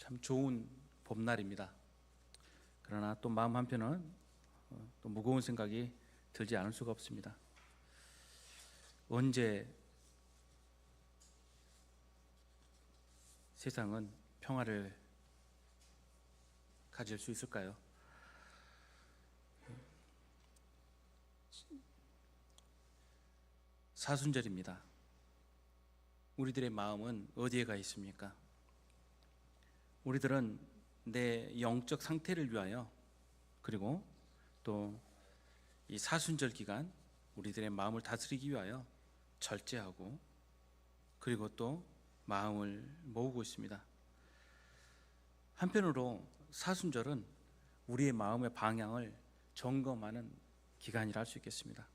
참 좋은 봄날입니다. 그러나 또 마음 한편은 또 무거운 생각이 들지 않을 수가 없습니다. 언제 세상은 평화를 가질 수 있을까요? 사순절입니다. 우리들의 마음은 어디에 가 있습니까? 우리들은 내 영적 상태를 위하여, 그리고 또 이 사순절 기간 우리들의 마음을 다스리기 위하여 절제하고, 그리고 또 마음을 모으고 있습니다. 한편으로 사순절은 우리의 마음의 방향을 점검하는 기간이라 할 수 있겠습니다.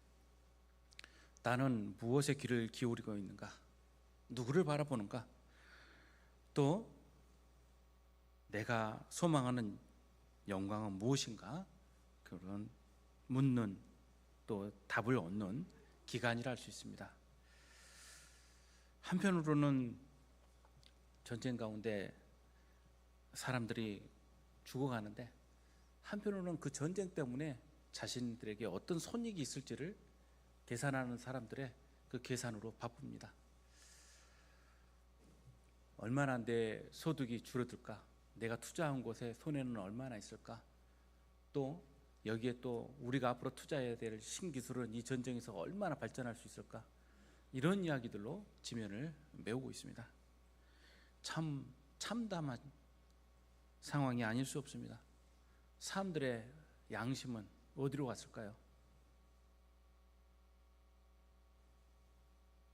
나는 무엇에 귀를 기울이고 있는가? 누구를 바라보는가? 또 내가 소망하는 영광은 무엇인가? 그런 묻는, 또 답을 얻는 기간이라 할 수 있습니다. 한편으로는 전쟁 가운데 사람들이 죽어가는데, 한편으로는 그 전쟁 때문에 자신들에게 어떤 손익이 있을지를 계산하는 사람들의 그 계산으로 바쁩니다. 얼마나 내 소득이 줄어들까? 내가 투자한 곳에 손해는 얼마나 있을까? 또 여기에 또 우리가 앞으로 투자해야 될 신기술은 이 전쟁에서 얼마나 발전할 수 있을까? 이런 이야기들로 지면을 메우고 있습니다. 참 참담한 상황이 아닐 수 없습니다. 사람들의 양심은 어디로 갔을까요?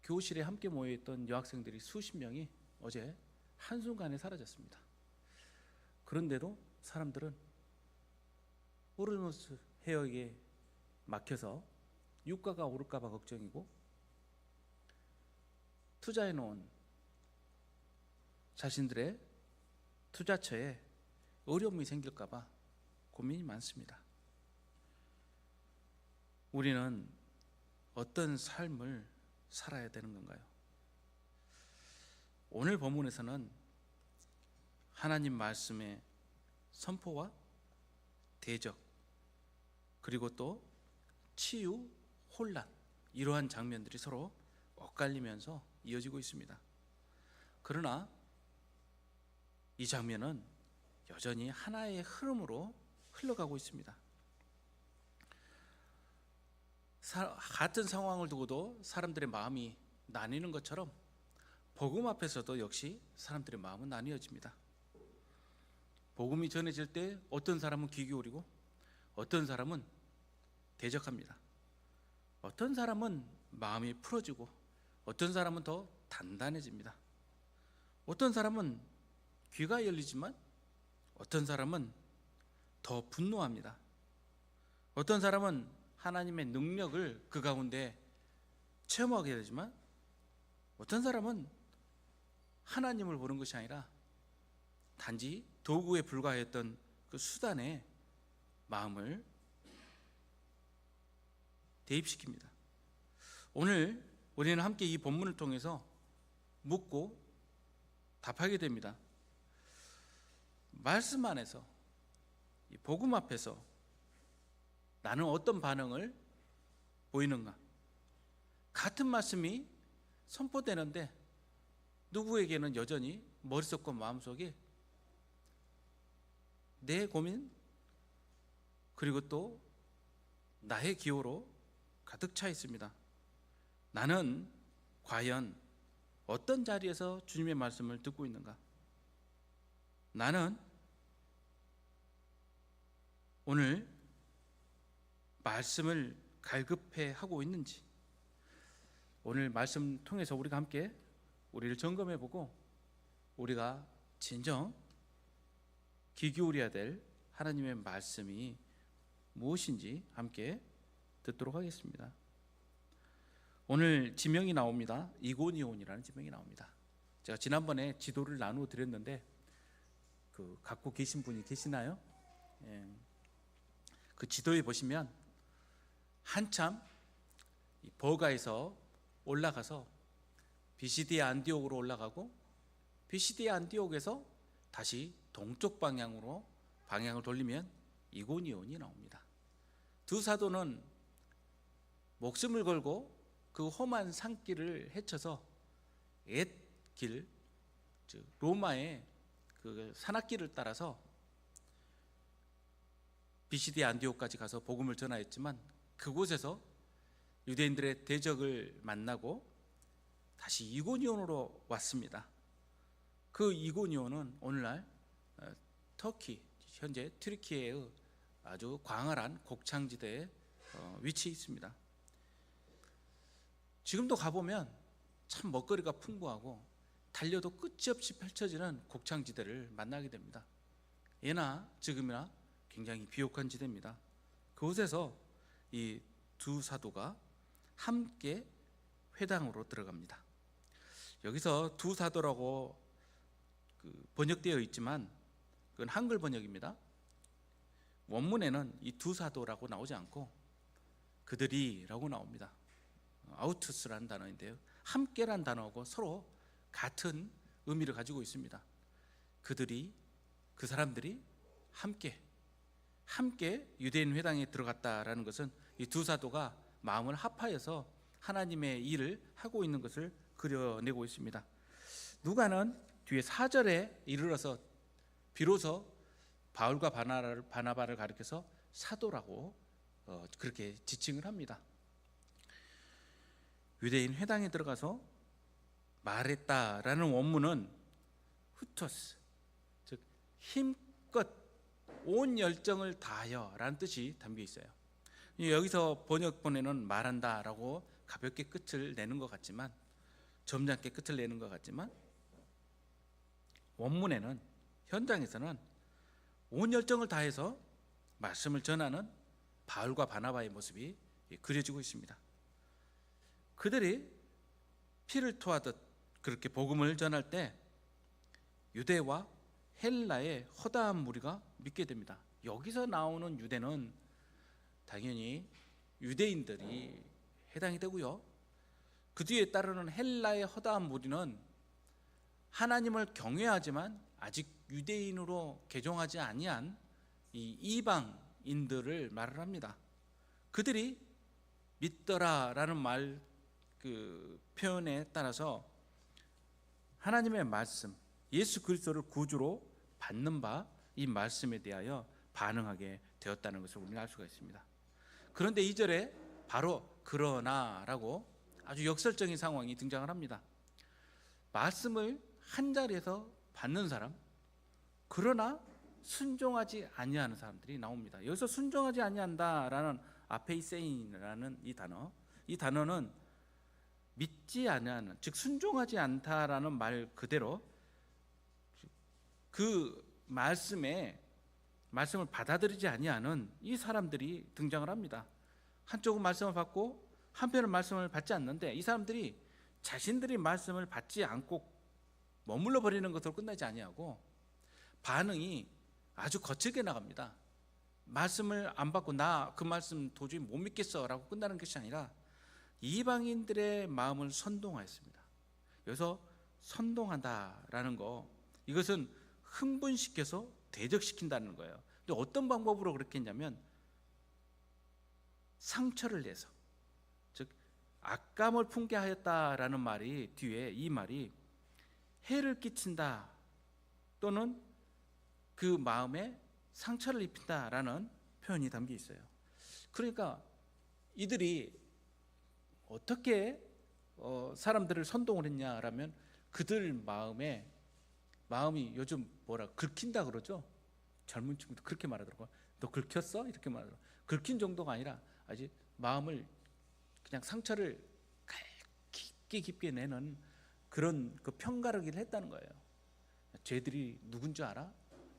교실에 함께 모여있던 여학생들이 수십 명이 어제 한순간에 사라졌습니다. 그런데도 사람들은 호르무즈 해역에 막혀서 유가가 오를까 봐 걱정이고, 투자해 놓은 자신들의 투자처에 어려움이 생길까 봐 고민이 많습니다. 우리는 어떤 삶을 살아야 되는 건가요? 오늘 본문에서는 하나님 말씀의 선포와 대적, 그리고 또 치유, 혼란, 이러한 장면들이 서로 엇갈리면서 이어지고 있습니다. 그러나 이 장면은 여전히 하나의 흐름으로 흘러가고 있습니다. 같은 상황을 두고도 사람들의 마음이 나뉘는 것처럼 복음 앞에서도 역시 사람들의 마음은 나뉘어집니다. 복음이 전해질 때 어떤 사람은 귀 기울이고, 어떤 사람은 대적합니다. 어떤 사람은 마음이 풀어지고, 어떤 사람은 더 단단해집니다. 어떤 사람은 귀가 열리지만 어떤 사람은 더 분노합니다. 어떤 사람은 하나님의 능력을 그 가운데 체험하게 되지만, 어떤 사람은 하나님을 보는 것이 아니라 단지 도구에 불과했던 그 수단에 마음을 대입시킵니다. 오늘 우리는 함께 이 본문을 통해서 묻고 답하게 됩니다. 말씀 안에서, 이 복음 앞에서 나는 어떤 반응을 보이는가? 같은 말씀이 선포되는데 누구에게는 여전히 머릿속과 마음속에 내 고민, 그리고 또 나의 기호로 가득 차 있습니다. 나는 과연 어떤 자리에서 주님의 말씀을 듣고 있는가? 나는 오늘 말씀을 갈급해 하고 있는지, 오늘 말씀 통해서 우리가 함께 우리를 점검해 보고, 우리가 진정 귀 기울여야 될 하나님의 말씀이 무엇인지 함께 듣도록 하겠습니다. 오늘 지명이 나옵니다. 이고니온이라는 지명이 나옵니다. 제가 지난번에 지도를 나누어 드렸는데 갖고 계신 분이 계시나요? 그 지도에 보시면 한참 버가에서 올라가서 비시디아 안디옥으로 올라가고, 비시디아 안디옥에서 다시 동쪽 방향을 돌리면 이고니온이 나옵니다. 두 사도는 목숨을 걸고 그 험한 산길을 헤쳐서 옛길, 즉 로마의 그 산악길을 따라서 비시디 안디옥까지 가서 복음을 전하였지만, 그곳에서 유대인들의 대적을 만나고 다시 이고니온으로 왔습니다. 그 이고니온은 오늘날 터키, 현재 튀르키예의 아주 광활한 곡창지대에 위치해 있습니다. 지금도 가보면 참 먹거리가 풍부하고 달려도 끝이 없이 펼쳐지는 곡창지대를 만나게 됩니다. 예나 지금이나 굉장히 비옥한 지대입니다. 그곳에서 이 두 사도가 함께 회당으로 들어갑니다. 여기서 두 사도라고 번역되어 있지만 그건 한글 번역입니다. 원문에는 이 두 사도라고 나오지 않고 그들이라고 나옵니다. 아우투스라는 단어인데요, 함께란 단어하고 서로 같은 의미를 가지고 있습니다. 그 사람들이 함께 유대인 회당에 들어갔다라는 것은 이 두 사도가 마음을 합하여서 하나님의 일을 하고 있는 것을 그려내고 있습니다. 누가는 뒤에 4절에 이르러서 비로소 바울과 바나바를 가리켜서 사도라고 그렇게 지칭을 합니다. 유대인 회당에 들어가서 말했다라는 원문은 후토스, 즉 힘껏 온 열정을 다하여 라는 뜻이 담겨 있어요. 여기서 번역본에는 말한다라고 가볍게 끝을 내는 것 같지만, 점잖게 끝을 내는 것 같지만, 원문에는, 현장에서는 온 열정을 다해서 말씀을 전하는 바울과 바나바의 모습이 그려지고 있습니다. 그들이 피를 토하듯 그렇게 복음을 전할 때 유대와 헬라의 허다한 무리가 믿게 됩니다. 여기서 나오는 유대는 당연히 유대인들이 해당이 되고요, 그 뒤에 따르는 헬라의 허다한 무리는 하나님을 경외하지만 아직 유대인으로 개종하지 아니한 이 이방인들을 말을 합니다. 그들이 믿더라라는 말, 그 표현에 따라서 하나님의 말씀, 예수 그리스도를 구주로 받는 바 이 말씀에 대하여 반응하게 되었다는 것을 우리는 알 수가 있습니다. 그런데 2절에 바로 그러나라고 아주 역설적인 상황이 등장을 합니다. 말씀을 한 자리에서 받는 사람, 그러나 순종하지 아니하는 사람들이 나옵니다. 여기서 순종하지 아니한다라는 아페이세인이라는 이 단어는 믿지 아니하는, 즉 순종하지 않다라는 말 그대로 그 말씀을 받아들이지 아니하는 이 사람들이 등장을 합니다. 한쪽은 말씀을 받고 한편은 말씀을 받지 않는데, 이 사람들이 자신들이 말씀을 받지 않고 머물러 버리는 것으로 끝나지 아니하고 반응이 아주 거칠게 나갑니다. 말씀을 안 받고 나 그 말씀 도저히 못 믿겠어 라고 끝나는 것이 아니라 이방인들의 마음을 선동하였습니다. 여기서 선동한다라는 거, 이것은 흥분시켜서 대적시킨다는 거예요. 근데 어떤 방법으로 그렇게 했냐면 상처를 내서, 즉 악감을 품게 하였다라는 말이, 뒤에 이 말이 해를 끼친다 또는 그 마음에 상처를 입힌다라는 표현이 담겨 있어요. 그러니까 이들이 어떻게 사람들을 선동을 했냐라면, 그들 마음이 요즘 긁힌다 그러죠. 젊은 친구도 그렇게 말하더라고요. 너 긁혔어? 이렇게 말하더라고요. 긁힌 정도가 아니라 아직 마음을 그냥 상처를 깊게 내는 그런 그 편가르기를 했다는 거예요. 쟤들이 누군 줄 알아?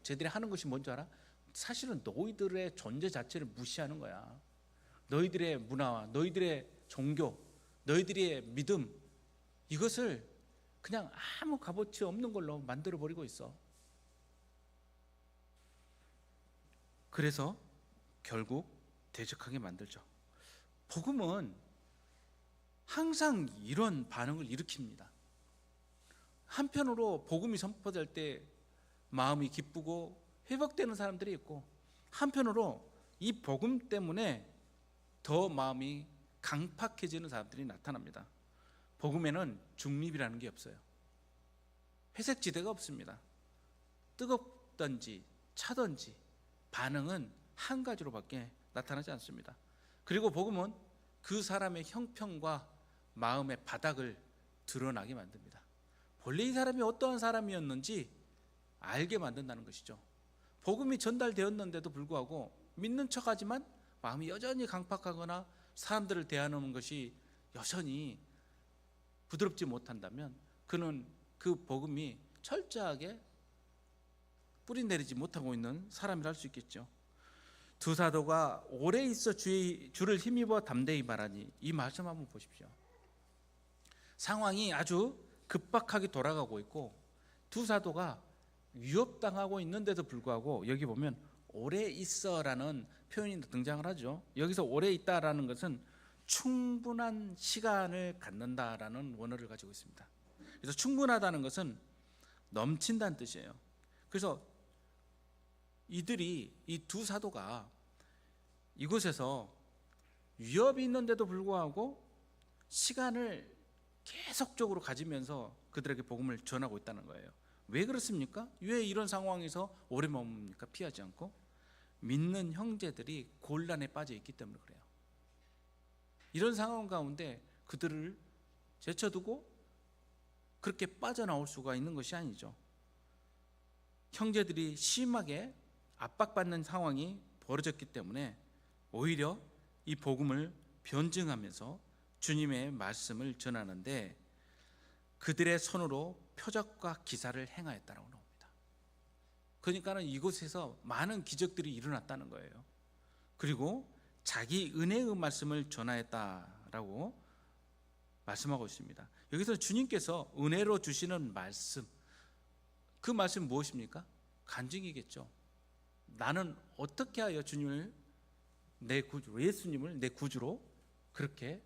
쟤들이 하는 것이 뭔 줄 알아? 사실은 너희들의 존재 자체를 무시하는 거야. 너희들의 문화와 너희들의 종교, 너희들의 믿음, 이것을 그냥 아무 값어치 없는 걸로 만들어 버리고 있어. 그래서 결국 대적하게 만들죠. 복음은 항상 이런 반응을 일으킵니다. 한편으로 복음이 선포될 때 마음이 기쁘고 회복되는 사람들이 있고, 한편으로 이 복음 때문에 더 마음이 강팍해지는 사람들이 나타납니다. 복음에는 중립이라는 게 없어요. 회색지대가 없습니다. 뜨겁든지 차든지 반응은 한 가지로밖에 나타나지 않습니다. 그리고 복음은 그 사람의 형편과 마음의 바닥을 드러나게 만듭니다. 본래 이 사람이 어떠한 사람이었는지 알게 만든다는 것이죠. 복음이 전달되었는데도 불구하고 믿는 척하지만 마음이 여전히 강팍하거나 사람들을 대하는 것이 여전히 부드럽지 못한다면 그는 그 복음이 철저하게 뿌리 내리지 못하고 있는 사람이라 할 수 있겠죠. 두 사도가 오래 있어 주를 힘입어 담대히 말하니, 이 말씀 한번 보십시오. 상황이 아주 급박하게 돌아가고 있고 두 사도가 위협당하고 있는데도 불구하고 여기 보면 오래 있어라는 표현이 등장을 하죠. 여기서 오래 있다라는 것은 충분한 시간을 갖는다라는 원어를 가지고 있습니다. 그래서 충분하다는 것은 넘친다는 뜻이에요. 그래서 이 두 사도가 이곳에서 위협이 있는데도 불구하고 시간을 계속적으로 가지면서 그들에게 복음을 전하고 있다는 거예요. 왜 그렇습니까? 왜 이런 상황에서 오래 머뭅니까? 피하지 않고 믿는 형제들이 곤란에 빠져 있기 때문에 그래요. 이런 상황 가운데 그들을 제쳐두고 그렇게 빠져나올 수가 있는 것이 아니죠. 형제들이 심하게 압박받는 상황이 벌어졌기 때문에 오히려 이 복음을 변증하면서 주님의 말씀을 전하는데 그들의 손으로 표적과 기사를 행하였다라고 나옵니다. 그러니까는 이곳에서 많은 기적들이 일어났다는 거예요. 그리고 자기 은혜의 말씀을 전하였다라고 말씀하고 있습니다. 여기서 주님께서 은혜로 주시는 말씀, 그 말씀 무엇입니까? 간증이겠죠. 나는 어떻게 하여 주님을 내 구주, 예수님을 내 구주로 그렇게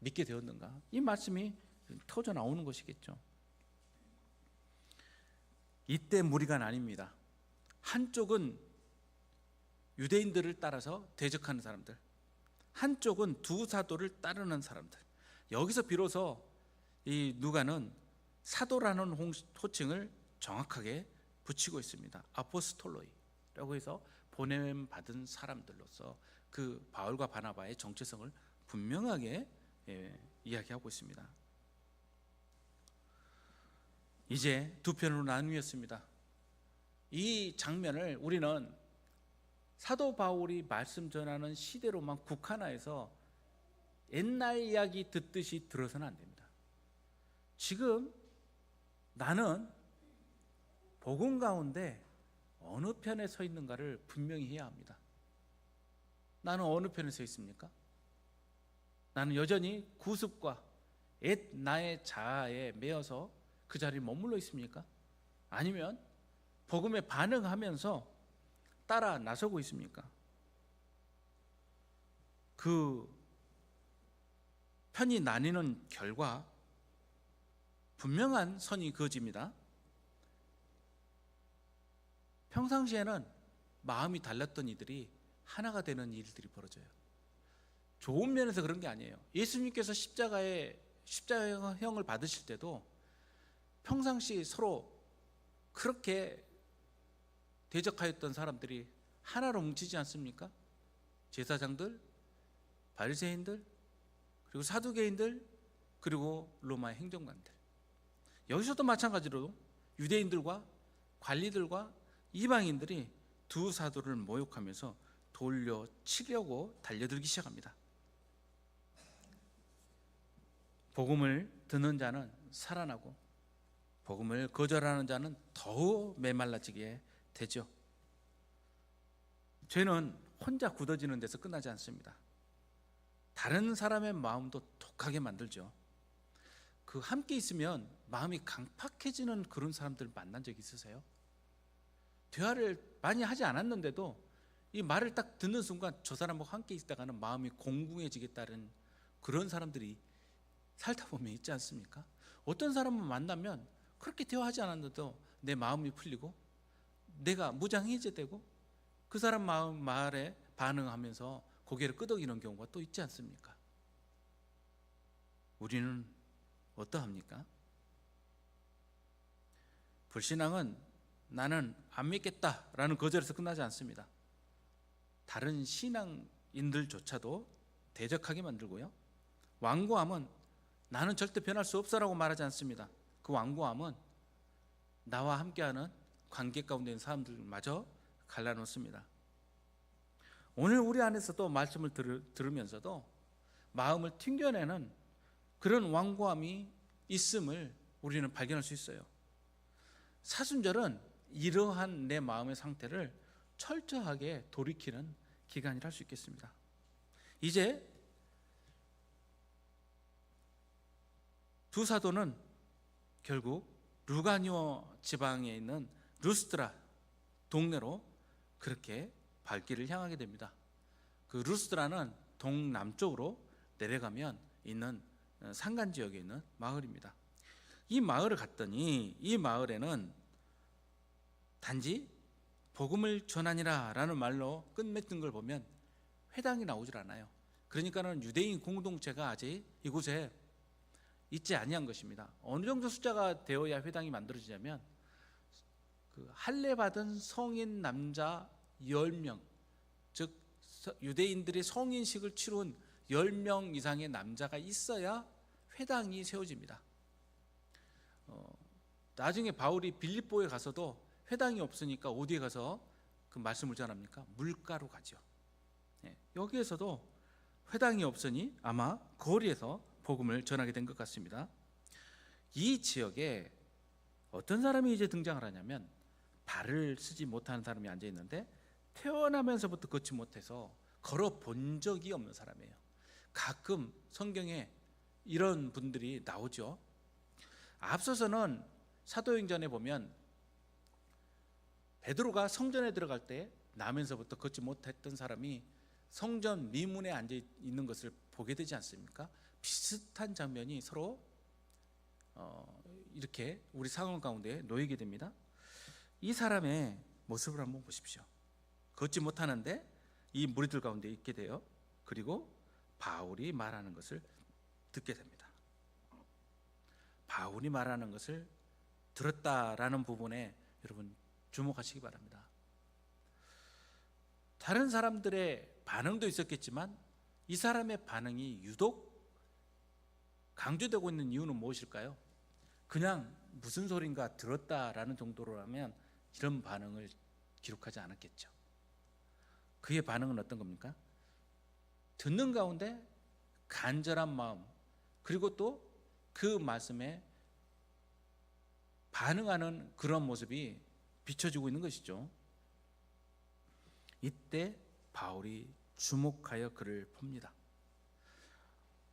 믿게 되었는가? 이 말씀이 터져 나오는 것이겠죠. 이때 무리가 나뉩니다. 한쪽은 유대인들을 따라서 대적하는 사람들, 한쪽은 두 사도를 따르는 사람들. 여기서 비로소 이 누가는 사도라는 호칭을 정확하게 붙이고 있습니다. 아포스톨로이라고 해서 보냄 받은 사람들로서 그 바울과 바나바의 정체성을 분명하게 이야기하고 있습니다. 이제 두 편으로 나누었습니다. 이 장면을 우리는 사도 바울이 말씀 전하는 시대로만 국한화해서 옛날 이야기 듣듯이 들어서는 안 됩니다. 지금 나는 복음 가운데 어느 편에 서 있는가를 분명히 해야 합니다. 나는 어느 편에 서 있습니까? 나는 여전히 구습과 옛 나의 자아에 매여서 그 자리에 머물러 있습니까? 아니면 복음에 반응하면서 따라 나서고 있습니까? 그 편이 나뉘는 결과 분명한 선이 그어집니다. 평상시에는 마음이 달랐던 이들이 하나가 되는 일들이 벌어져요. 좋은 면에서 그런 게 아니에요. 예수님께서 십자가형을 받으실 때도 평상시 서로 그렇게 대적하였던 사람들이 하나로 뭉치지 않습니까? 제사장들, 바리새인들, 그리고 사두개인들, 그리고 로마의 행정관들. 여기서도 마찬가지로 유대인들과 관리들과 이방인들이 두 사도를 모욕하면서 돌려치려고 달려들기 시작합니다. 복음을 듣는 자는 살아나고 복음을 거절하는 자는 더욱 메말라지게 되죠. 죄는 혼자 굳어지는 데서 끝나지 않습니다. 다른 사람의 마음도 독하게 만들죠. 그 함께 있으면 마음이 강팍해지는 그런 사람들 만난 적 있으세요? 대화를 많이 하지 않았는데도 이 말을 딱 듣는 순간 저 사람하고 함께 있다가는 마음이 공궁해지겠다는 그런 사람들이 살다 보면 있지 않습니까? 어떤 사람을 만나면 그렇게 대화하지 않았는데도 내 마음이 풀리고 내가 무장해제되고 그 사람 말에 반응하면서 고개를 끄덕이는 경우가 또 있지 않습니까? 우리는 어떠합니까? 불신앙은 나는 안 믿겠다라는 거절에서 끝나지 않습니다. 다른 신앙인들조차도 대적하게 만들고요. 완고함은 나는 절대 변할 수 없어라고 말하지 않습니다. 그 완고함은 나와 함께하는 관계 가운데 있는 사람들마저 갈라놓습니다. 오늘 우리 안에서도 말씀을 들으면서도 마음을 튕겨내는 그런 완고함이 있음을 우리는 발견할 수 있어요. 사순절은 이러한 내 마음의 상태를 철저하게 돌이키는 기간이라 할 수 있겠습니다. 이제 두 사도는 결국 루가니오 지방에 있는 루스드라 동네로 그렇게 발길을 향하게 됩니다. 그 루스드라는 동남쪽으로 내려가면 있는 산간 지역에 있는 마을입니다. 이 마을을 갔더니 이 마을에는 단지 복음을 전하니라 라는 말로 끝맺는 걸 보면 회당이 나오질 않아요. 그러니까는 유대인 공동체가 아직 이곳에 있지 아니한 것입니다. 어느 정도 숫자가 되어야 회당이 만들어지냐면 그 할례 받은 성인 남자 10명, 즉 유대인들이 성인식을 치룬 10명 이상의 남자가 있어야 회당이 세워집니다. 나중에 바울이 빌립보에 가서도 회당이 없으니까 어디에 가서 그 말씀을 전합니까? 물가로 가죠. 여기에서도 회당이 없으니 아마 거리에서 복음을 전하게 된 것 같습니다. 이 지역에 어떤 사람이 이제 등장을 하냐면 발을 쓰지 못하는 사람이 앉아 있는데 태어나면서부터 걷지 못해서 걸어 본 적이 없는 사람이에요. 가끔 성경에 이런 분들이 나오죠. 앞서서는 사도행전에 보면 베드로가 성전에 들어갈 때 나면서부터 걷지 못했던 사람이 성전 미문에 앉아 있는 것을 보게 되지 않습니까? 비슷한 장면이 서로 이렇게 우리 상황 가운데 놓이게 됩니다. 이 사람의 모습을 한번 보십시오. 걷지 못하는데 이 무리들 가운데 있게 돼요. 그리고 바울이 말하는 것을 듣게 됩니다. 바울이 말하는 것을 들었다라는 부분에 여러분 주목하시기 바랍니다. 다른 사람들의 반응도 있었겠지만 이 사람의 반응이 유독 강조되고 있는 이유는 무엇일까요? 그냥 무슨 소린가 들었다라는 정도로라면 이런 반응을 기록하지 않았겠죠. 그의 반응은 어떤 겁니까? 듣는 가운데 간절한 마음, 그리고 또 그 말씀에 반응하는 그런 모습이 비춰지고 있는 것이죠. 이때 바울이 주목하여 그를 봅니다.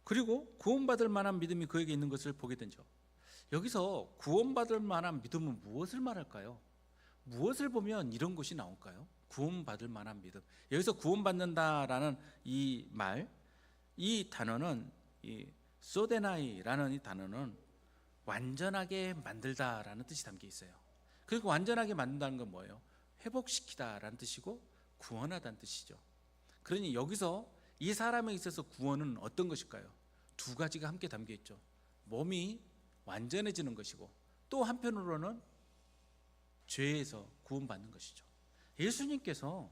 그리고 구원받을 만한 믿음이 그에게 있는 것을 보게 되죠. 여기서 구원받을 만한 믿음은 무엇을 말할까요? 무엇을 보면 이런 것이 나올까요? 구원받을 만한 믿음. 여기서 구원받는다라는 이 말, 이 단어는 이 소데나이라는 이 단어는 완전하게 만들다라는 뜻이 담겨 있어요. 그리고 완전하게 만든다는 건 뭐예요? 회복시키다라는 뜻이고 구원하다는 뜻이죠. 그러니 여기서 이 사람에 있어서 구원은 어떤 것일까요? 두 가지가 함께 담겨 있죠. 몸이 완전해지는 것이고 또 한편으로는 죄에서 구원받는 것이죠. 예수님께서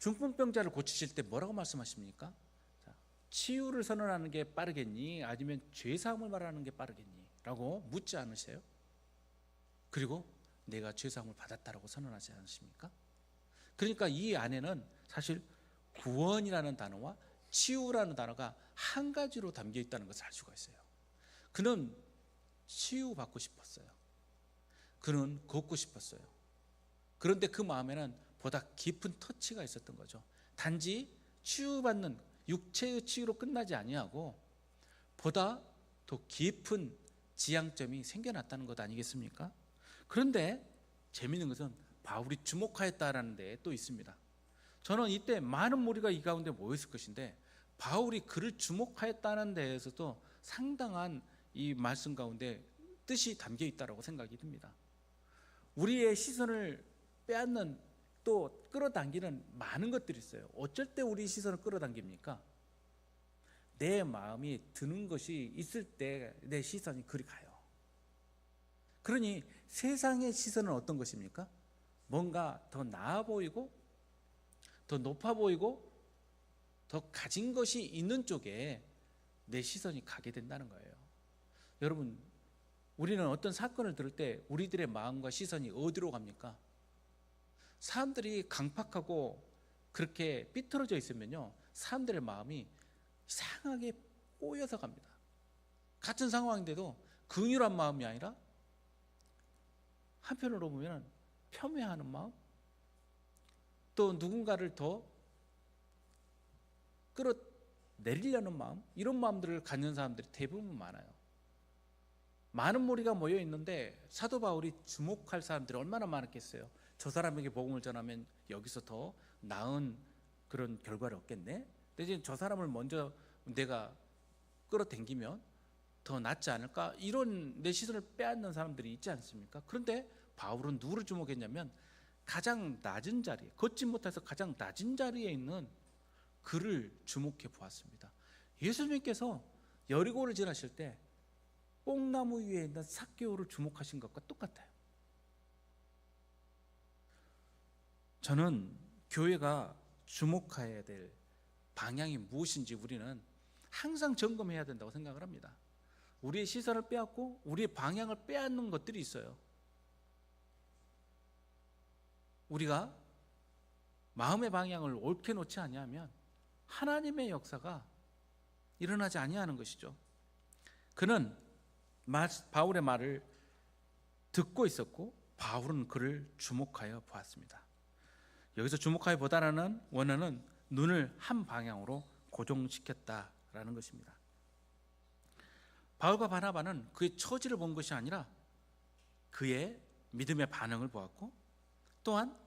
중풍병자를 고치실 때 뭐라고 말씀하십니까? 치유를 선언하는 게 빠르겠니? 아니면 죄사함을 말하는 게 빠르겠니? 라고 묻지 않으세요? 그리고 내가 죄사함을 받았다라고 선언하지 않으십니까? 그러니까 이 안에는 사실 구원이라는 단어와 치유라는 단어가 한 가지로 담겨 있다는 것을 알 수가 있어요. 그는 치유받고 싶었어요. 그는 걷고 싶었어요. 그런데 그 마음에는 보다 깊은 터치가 있었던 거죠. 단지 치유받는 육체의 치유로 끝나지 아니하고 보다 더 깊은 지향점이 생겨났다는 것 아니겠습니까? 그런데 재미있는 것은 바울이 주목하였다라는 데 또 있습니다. 저는 이때 많은 무리가 이 가운데 모였을 것인데 바울이 그를 주목하였다는 데에서도 상당한 이 말씀 가운데 뜻이 담겨 있다고 생각이 듭니다. 우리의 시선을 빼앗는, 또 끌어당기는 많은 것들이 있어요. 어쩔 때 우리 시선을 끌어당깁니까? 내 마음이 드는 것이 있을 때 내 시선이 그리 가요. 그러니 세상의 시선은 어떤 것입니까? 뭔가 더 나아 보이고 더 높아 보이고 더 가진 것이 있는 쪽에 내 시선이 가게 된다는 거예요. 여러분, 우리는 어떤 사건을 들을 때 우리들의 마음과 시선이 어디로 갑니까? 사람들이 강팍하고 그렇게 삐뚤어져 있으면요, 사람들의 마음이 이상하게 꼬여서 갑니다. 같은 상황인데도 긍휼한 마음이 아니라 한편으로 보면 폄훼하는 마음, 또 누군가를 더 끌어내리려는 마음, 이런 마음들을 갖는 사람들이 대부분 많아요. 많은 무리가 모여 있는데 사도 바울이 주목할 사람들이 얼마나 많았겠어요. 저 사람에게 복음을 전하면 여기서 더 나은 그런 결과를 얻겠네. 근데 저 사람을 먼저 내가 끌어당기면 더 낫지 않을까, 이런 내 시선을 빼앗는 사람들이 있지 않습니까? 그런데 바울은 누구를 주목했냐면 가장 낮은 자리에, 걷지 못해서 가장 낮은 자리에 있는 그를 주목해 보았습니다. 예수님께서 여리고를 지나실 때 뽕나무 위에 있는 삭개오를 주목하신 것과 똑같아요. 저는 교회가 주목해야 될 방향이 무엇인지 우리는 항상 점검해야 된다고 생각을 합니다. 우리의 시선을 빼앗고 우리의 방향을 빼앗는 것들이 있어요. 우리가 마음의 방향을 옳게 놓지 아니하면 하나님의 역사가 일어나지 아니하는 것이죠. 그는 바울의 말을 듣고 있었고 바울은 그를 주목하여 보았습니다. 여기서 주목하여 보다라는 원어는 눈을 한 방향으로 고정시켰다라는 것입니다. 바울과 바나바는 그의 처지를 본 것이 아니라 그의 믿음의 반응을 보았고 또한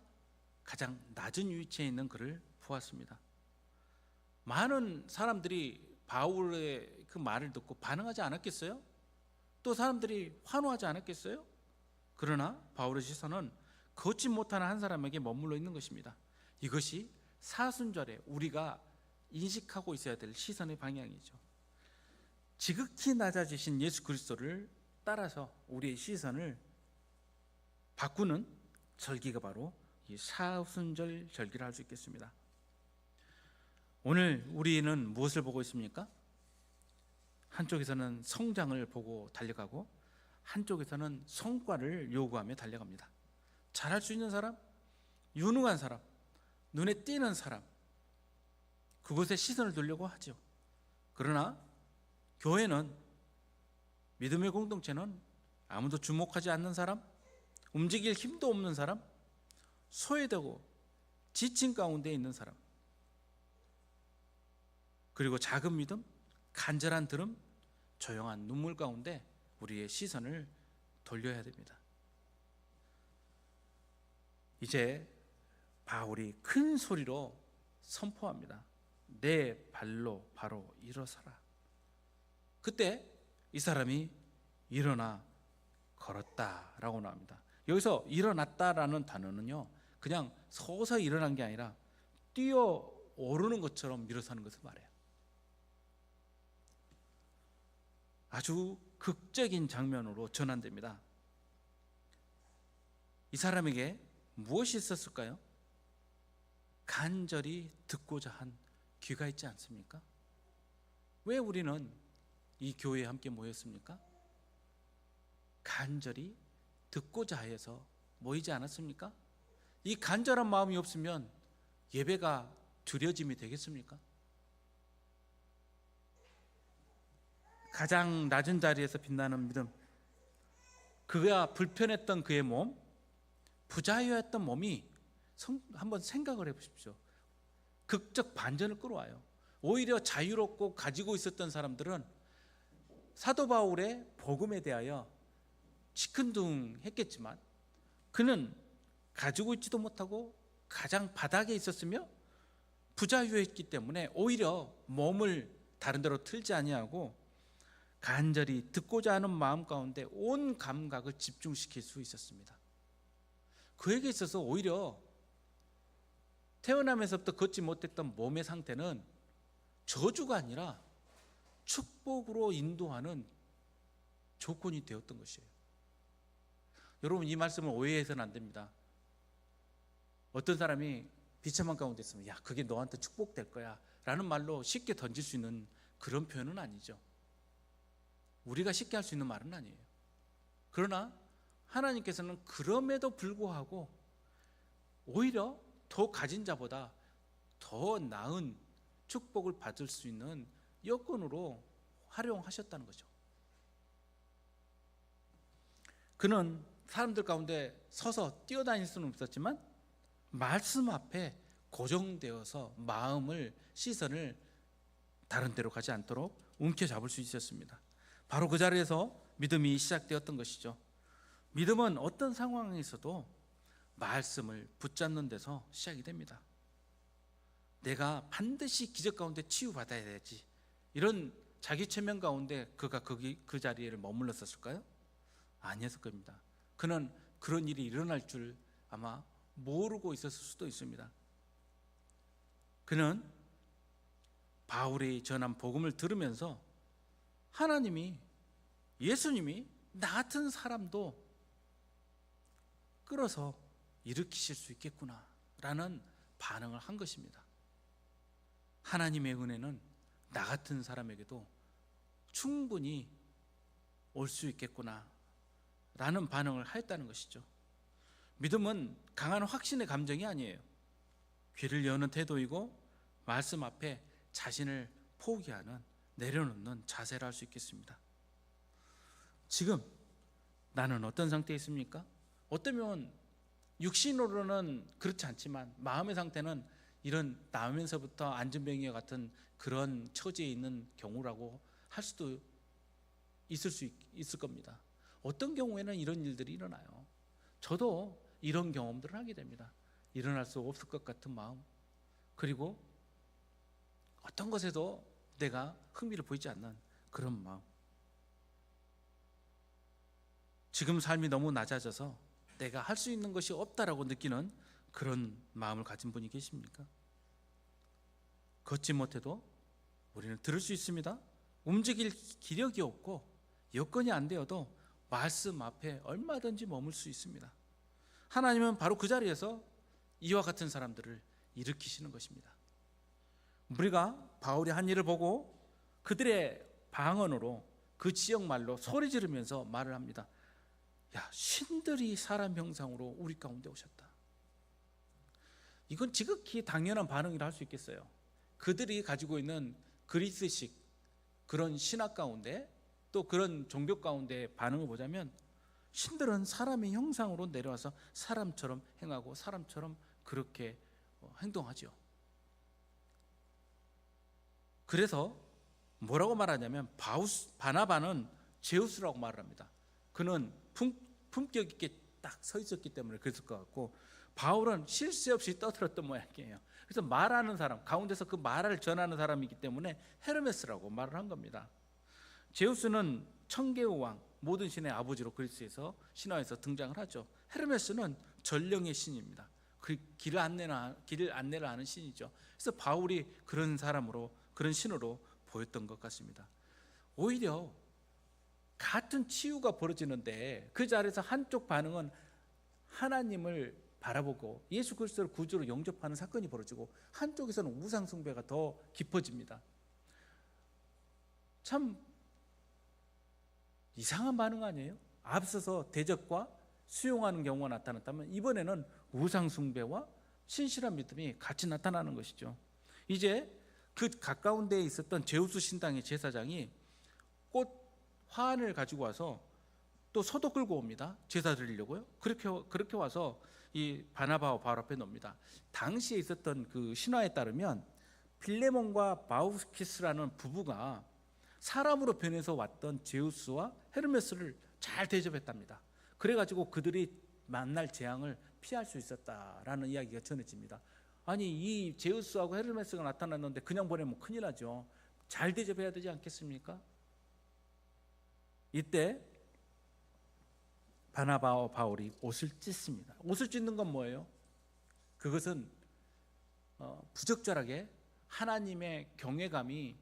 가장 낮은 위치에 있는 그를 보았습니다. 많은 사람들이 바울의 그 말을 듣고 반응하지 않았겠어요? 또 사람들이 환호하지 않았겠어요? 그러나 바울의 시선은 걷지 못하는 한 사람에게 머물러 있는 것입니다. 이것이 사순절에 우리가 인식하고 있어야 될 시선의 방향이죠. 지극히 낮아지신 예수 그리스도를 따라서 우리의 시선을 바꾸는 절기가 바로 이 사순절 절기를 할 수 있겠습니다. 오늘 우리는 무엇을 보고 있습니까? 한쪽에서는 성장을 보고 달려가고 한쪽에서는 성과를 요구하며 달려갑니다. 잘할 수 있는 사람, 유능한 사람, 눈에 띄는 사람, 그곳에 시선을 두려고 하죠. 그러나 교회는, 믿음의 공동체는 아무도 주목하지 않는 사람, 움직일 힘도 없는 사람, 소외되고 지친 가운데 있는 사람, 그리고 작은 믿음, 간절한 들음, 조용한 눈물 가운데 우리의 시선을 돌려야 됩니다. 이제 바울이 큰 소리로 선포합니다. 내 발로 바로 일어서라. 그때 이 사람이 일어나 걸었다라고 나옵니다. 여기서 일어났다라는 단어는요, 그냥 서서히 일어난 게 아니라 뛰어 오르는 것처럼 일어서는 것을 말해요. 아주 극적인 장면으로 전환됩니다. 이 사람에게 무엇이 있었을까요? 간절히 듣고자 한 귀가 있지 않습니까? 왜 우리는 이 교회에 함께 모였습니까? 간절히 듣고자 해서 모이지 않았습니까? 이 간절한 마음이 없으면 예배가 두려짐이 되겠습니까? 가장 낮은 자리에서 빛나는 믿음, 그가 불편했던 그의 몸, 부자유했던 몸이 한번 생각을 해보십시오. 극적 반전을 끌어와요. 오히려 자유롭고 가지고 있었던 사람들은 사도 바울의 복음에 대하여 시큰둥했겠지만 그는 가지고 있지도 못하고 가장 바닥에 있었으며 부자유했기 때문에 오히려 몸을 다른 데로 틀지 아니하고 간절히 듣고자 하는 마음 가운데 온 감각을 집중시킬 수 있었습니다. 그에게 있어서 오히려 태어나면서부터 걷지 못했던 몸의 상태는 저주가 아니라 축복으로 인도하는 조건이 되었던 것이에요. 여러분, 이 말씀을 오해해서는 안 됩니다. 어떤 사람이 비참한 가운데 있으면 야, 그게 너한테 축복될 거야 라는 말로 쉽게 던질 수 있는 그런 표현은 아니죠. 우리가 쉽게 할 수 있는 말은 아니에요. 그러나 하나님께서는 그럼에도 불구하고 오히려 더 가진 자보다 더 나은 축복을 받을 수 있는 여건으로 활용하셨다는 거죠. 그는 사람들 가운데 서서 뛰어다닐 수는 없었지만 말씀 앞에 고정되어서 마음을, 시선을 다른 데로 가지 않도록 움켜잡을 수 있었습니다. 바로 그 자리에서 믿음이 시작되었던 것이죠. 믿음은 어떤 상황에서도 말씀을 붙잡는 데서 시작이 됩니다. 내가 반드시 기적 가운데 치유받아야 되지, 이런 자기 체면 가운데 그가 그 자리에 머물렀었을까요? 아니었을 겁니다. 그는 그런 일이 일어날 줄 아마 모르고 있었을 수도 있습니다. 그는 바울이 전한 복음을 들으면서 하나님이, 예수님이 나 같은 사람도 끌어서 일으키실 수 있겠구나 라는 반응을 한 것입니다. 하나님의 은혜는 나 같은 사람에게도 충분히 올 수 있겠구나 라는 반응을 하였다는 것이죠. 믿음은 강한 확신의 감정이 아니에요. 귀를 여는 태도이고 말씀 앞에 자신을 포기하는, 내려놓는 자세를 할 수 있겠습니다. 지금 나는 어떤 상태에 있습니까? 어쩌면 육신으로는 그렇지 않지만 마음의 상태는 이런 나오면서부터 안전병이와 같은 그런 처지에 있는 경우라고 할 수도 있을 겁니다. 어떤 경우에는 이런 일들이 일어나요. 저도 이런 경험들을 하게 됩니다. 일어날 수 없을 것 같은 마음, 그리고 어떤 것에도 내가 흥미를 보이지 않는 그런 마음. 지금 삶이 너무 낮아져서 내가 할 수 있는 것이 없다라고 느끼는 그런 마음을 가진 분이 계십니까? 걷지 못해도 우리는 들을 수 있습니다. 움직일 기력이 없고 여건이 안 되어도 말씀 앞에 얼마든지 머물 수 있습니다. 하나님은 바로 그 자리에서 이와 같은 사람들을 일으키시는 것입니다. 우리가 바울이 한 일을 보고 그들의 방언으로, 그 지역 말로 소리 지르면서 말을 합니다. 야, 신들이 사람 형상으로 우리 가운데 오셨다. 이건 지극히 당연한 반응이라 할 수 있겠어요. 그들이 가지고 있는 그리스식 그런 신학 가운데, 또 그런 종교 가운데 반응을 보자면 신들은 사람의 형상으로 내려와서 사람처럼 행하고 사람처럼 그렇게 행동하죠. 그래서 뭐라고 말하냐면 바나바는 제우스라고 말을 합니다. 그는 품격 있게 딱 서 있었기 때문에 그랬을 것 같고, 바울은 쉴 새 없이 떠들었던 모양이에요. 그래서 말하는 사람 가운데서 그 말을 전하는 사람이기 때문에 헤르메스라고 말을 한 겁니다. 제우스는 청개의 왕, 모든 신의 아버지로 그리스에서 신화에서 등장을 하죠. 헤르메스는 전령의 신입니다. 그 길을 안내를 하는 신이죠. 그래서 바울이 그런 사람으로, 그런 신으로 보였던 것 같습니다. 오히려 같은 치유가 벌어지는데 그 자리에서 한쪽 반응은 하나님을 바라보고 예수 그리스도를 구주로 영접하는 사건이 벌어지고, 한쪽에서는 우상 숭배가 더 깊어집니다. 참 이상한 반응 아니에요? 앞서서 대적과 수용하는 경우가 나타났다면 이번에는 우상 숭배와 신실한 믿음이 같이 나타나는 것이죠. 이제 그 가까운 데에 있었던 제우스 신당의 제사장이 꽃 화환을 가지고 와서 또 소도 끌고 옵니다. 제사 드리려고요. 그렇게 와서 이 바나바와 바울 앞에 놓습니다. 당시에 있었던 그 신화에 따르면 필레몬과 바우스키스라는 부부가 사람으로 변해서 왔던 제우스와 헤르메스를 잘 대접했답니다. 그래가지고 그들이 만날 재앙을 피할 수 있었다라는 이야기가 전해집니다. 아니, 이 제우스하고 헤르메스가 나타났는데 그냥 보내면 큰일 나죠. 잘 대접해야 되지 않겠습니까? 이때 바나바와 바울이 옷을 찢습니다. 옷을 찢는 건 뭐예요? 그것은 부적절하게 하나님의 경외감이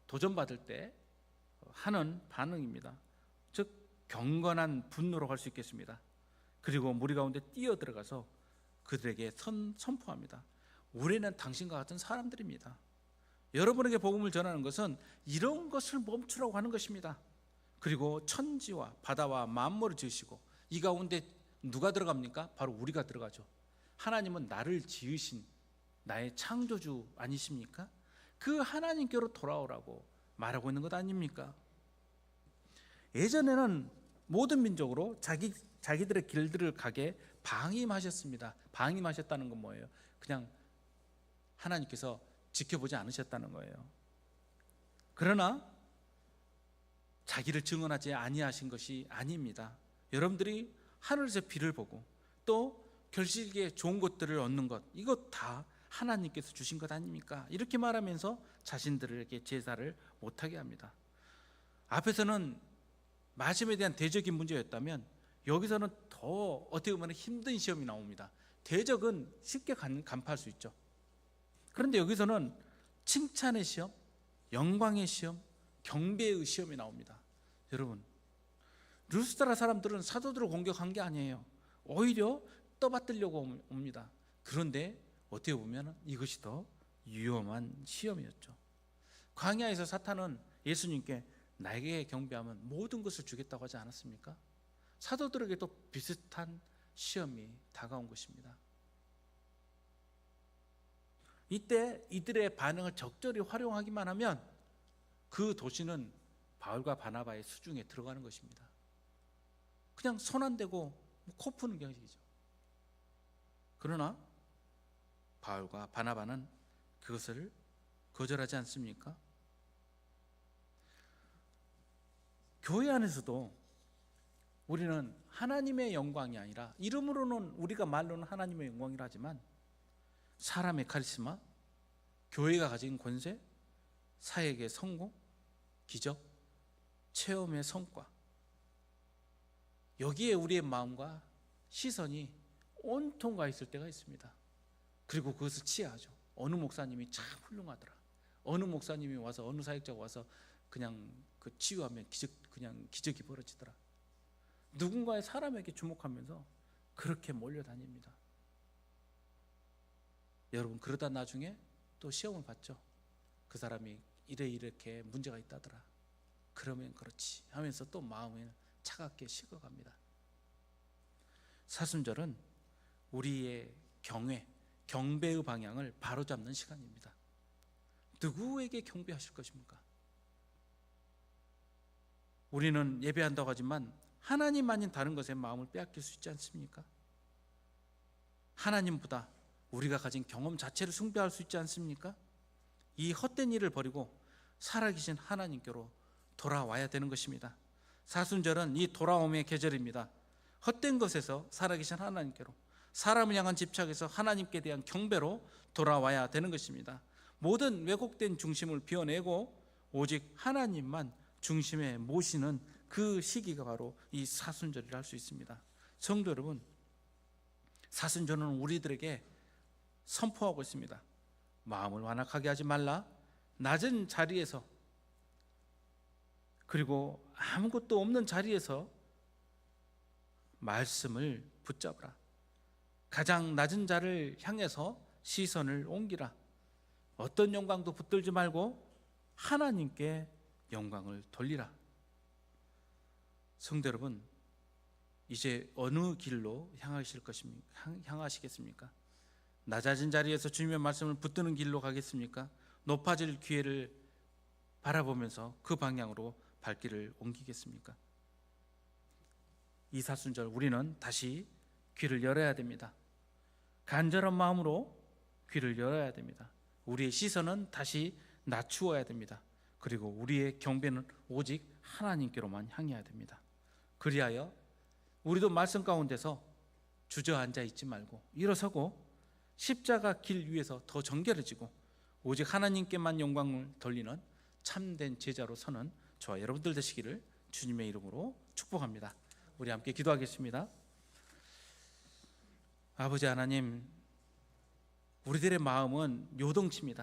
도전받을 때 하는 반응입니다. 즉 경건한 분노로 할 수 있겠습니다. 그리고 무리 가운데 뛰어들어가서 그들에게 선포합니다. 우리는 당신과 같은 사람들입니다. 여러분에게 복음을 전하는 것은 이런 것을 멈추라고 하는 것입니다. 그리고 천지와 바다와 만물을 지으시고 이 가운데 누가 들어갑니까? 바로 우리가 들어가죠. 하나님은 나를 지으신 나의 창조주 아니십니까? 그 하나님께로 돌아오라고 말하고 있는 것 아닙니까? 예전에는 모든 민족으로 자기들의 길들을 가게 방임하셨습니다. 방임하셨다는 건 뭐예요? 그냥 하나님께서 지켜보지 않으셨다는 거예요. 그러나 자기를 증언하지 아니하신 것이 아닙니다. 여러분들이 하늘에서 비를 보고 또 결실기에 좋은 것들을 얻는 것, 이것 다 하나님께서 주신 것 아닙니까? 이렇게 말하면서 자신들에게 제사를 못하게 합니다. 앞에서는 마심에 대한 대적인 문제였다면 여기서는 더 어떻게 보면 힘든 시험이 나옵니다. 대적은 쉽게 간파할 수 있죠. 그런데 여기서는 칭찬의 시험, 영광의 시험, 경배의 시험이 나옵니다. 여러분, 루스드라 사람들은 사도들을 공격한 게 아니에요. 오히려 떠받들려고 옵니다. 그런데 어떻게 보면 이것이 더 위험한 시험이었죠. 광야에서 사탄은 예수님께 나에게 경배하면 모든 것을 주겠다고 하지 않았습니까? 사도들에게도 비슷한 시험이 다가온 것입니다. 이때 이들의 반응을 적절히 활용하기만 하면 그 도시는 바울과 바나바의 수중에 들어가는 것입니다. 그냥 손 안 대고 코 푸는 경식이죠. 그러나 바울과 바나바는 그것을 거절하지 않습니까? 교회 안에서도 우리는 하나님의 영광이 아니라, 이름으로는 우리가 말로는 하나님의 영광이라 하지만 사람의 카리스마, 교회가 가진 권세, 사역의 성공, 기적, 체험의 성과, 여기에 우리의 마음과 시선이 온통 가 있을 때가 있습니다. 그리고 그것을 치하하죠. 어느 목사님이 참 훌륭하더라, 어느 목사님이 와서, 어느 사역자가 와서 그냥 그 치유하면 그냥 기적이 벌어지더라. 누군가의 사람에게 주목하면서 그렇게 몰려다닙니다. 여러분, 그러다 나중에 또 시험을 받죠. 그 사람이 이렇게 문제가 있다더라. 그러면 그렇지 하면서 또 마음에 차갑게 식어갑니다. 사순절은 우리의 경배의 방향을 바로잡는 시간입니다. 누구에게 경배하실 것입니까? 우리는 예배한다고 하지만 하나님 아닌 다른 것에 마음을 빼앗길 수 있지 않습니까? 하나님보다 우리가 가진 경험 자체를 숭배할 수 있지 않습니까? 이 헛된 일을 버리고 살아계신 하나님께로 돌아와야 되는 것입니다. 사순절은 이 돌아옴의 계절입니다. 헛된 것에서 살아계신 하나님께로, 사람을 향한 집착에서 하나님께 대한 경배로 돌아와야 되는 것입니다. 모든 왜곡된 중심을 비워내고 오직 하나님만 중심에 모시는 그 시기가 바로 이 사순절이라 할 수 있습니다. 성도 여러분, 사순절은 우리들에게 선포하고 있습니다. 마음을 완악하게 하지 말라. 낮은 자리에서, 그리고 아무것도 없는 자리에서 말씀을 붙잡으라. 가장 낮은 자를 향해서 시선을 옮기라. 어떤 영광도 붙들지 말고 하나님께 영광을 돌리라. 성도 여러분, 이제 어느 길로 향하시겠습니까? 낮아진 자리에서 주님의 말씀을 붙드는 길로 가겠습니까? 높아질 기회를 바라보면서 그 방향으로 발길을 옮기겠습니까? 이 사순절 우리는 다시 귀를 열어야 됩니다. 간절한 마음으로 귀를 열어야 됩니다. 우리의 시선은 다시 낮추어야 됩니다. 그리고 우리의 경배는 오직 하나님께로만 향해야 됩니다. 그리하여 우리도 말씀 가운데서 주저앉아 있지 말고 일어서고 십자가 길 위에서 더 정결해지고 오직 하나님께만 영광을 돌리는 참된 제자로 서는 저와 여러분들 되시기를 주님의 이름으로 축복합니다. 우리 함께 기도하겠습니다. 아버지 하나님, 우리들의 마음은 요동칩니다.